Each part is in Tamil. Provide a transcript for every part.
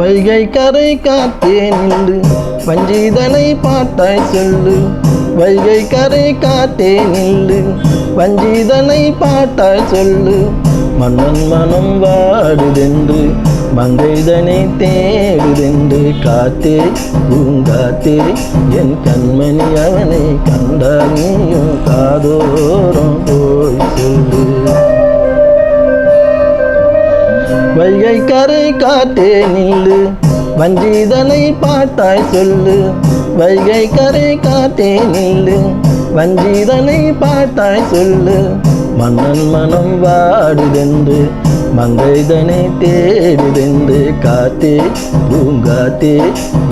வைகை கரை காத்தே நில்லு வஞ்சிதனை பாட்டாய் சொல்லு. வைகை கரை காத்தே நில்லு வஞ்சிதனை பாட்டாய் சொல்லு. மன்னன் மனம் வாடுதென்று மங்கைதனை தேடுதென்று காத்தே பூங்காத்தே என் கண்மணி அவனை கண்டால் நீயும் காதோரம் போய் சொல்லு. வைகை கரை காத்தே நில்லு வஞ்சிதனை பாட்டாய் சொல்லு. வைகை கரை காத்தே நில்லு வஞ்சிதனை பாட்டாய் சொல்லு. மன்னன் மனம் வாடுதென்று மங்கைதனை தேடுதென்று காத்தே பூங்காத்தே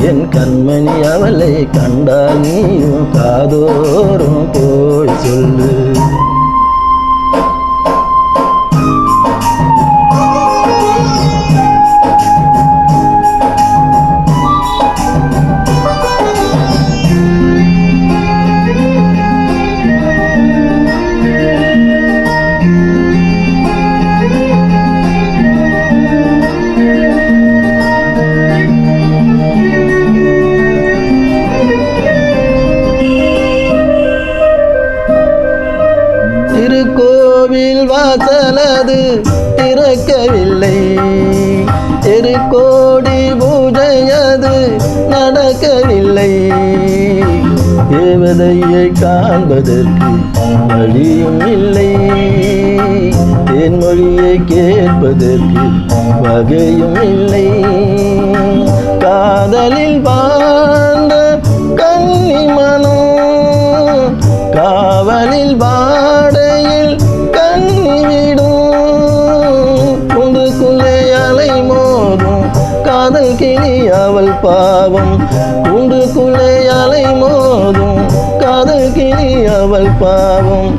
என் கண்மணி அவளை கண்டால் நீயும் காதோறும் போய் சொல்லு. திருக்கோவில் வாசலது திறக்கவில்லை, திருக்கோடி பூஜையது நடக்கவில்லை. தேவதையை காண்பதற்கு வழியும் இல்லை, தேன்மொழியை கேட்பதற்கு வகையும் இல்லை. காதலில் வாழ்ந்த கன்னி மனம் காவலில் வாடையில் கண்ணி விடும். குண்டுக்குள்ளே அலை மோதும் காதல் கிளி அவள் பாவம். குண்டுக்குள்ளே அலை மோதும் காதல் கிளி அவள் பாவம்.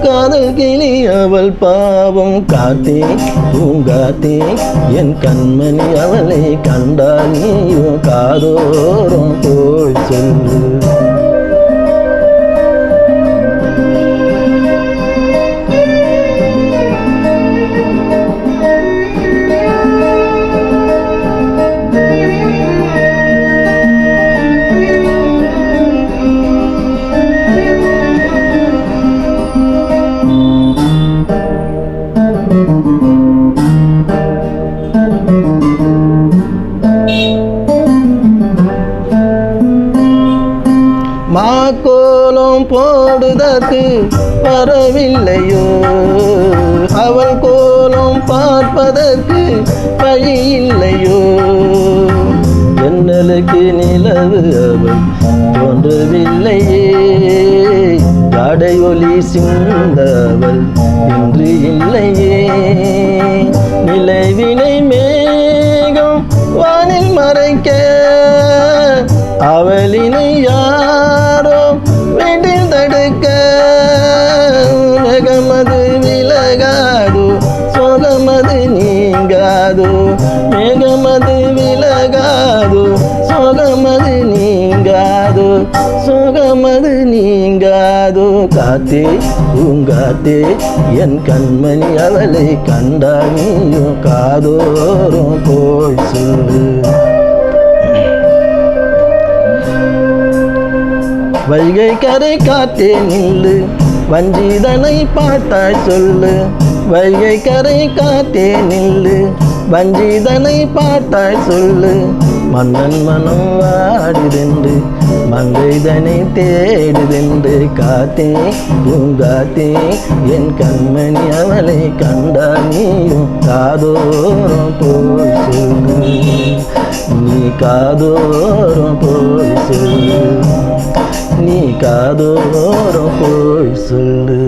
காதல் கிளி அவள் பாவம். காத்தே பூங்காத்தே என் கண்மணி அவளை கண்டால் நீயும் காதோறும் போய் சொல்லு. மாக்கோலம் போடுதற்கு வரவில்லையோ, அவள் கோலம் பார்ப்பதற்கு வழி இல்லையோ. ஜன்னலுக்கு நிலவு அவள் தோன்றவில்லையே, ஜாடை ஒளி சிந்தவள் இன்று இல்லையே. நிலைவினை மேகம் வானில் மறைக்க அவளினை யாரோ வீட்டில் தடுக்க. மேகமது விலகாதோ சோகமது நீங்காதோ, மேகமது விலகாதோ சோகமது நீங்காதோ, சோகமது நீங்காதோ. காத்தே பூங்காத்தே என் கண்மணி அவளை கண்டால் நீயும் காதோறும் போய் சொல்லு. வைகை கரை காத்தே நில்லு வஞ்சிதனை பாட்டாய் சொல்லு. வைகை கரை காத்தே நில்லு வஞ்சிதனை பாட்டாய் சொல்லு. மன்னன் மனம் வாடுதென்று மங்கைதனை தேடுதென்று காத்தே பூங்காத்தே என் கண்மணி அவளை கண்டால் நீயும் காதோறும் போய் சொல்லு. நீ காதோறும் போய் சொல்லு, நீ காதோறும் போய் சொல்லு.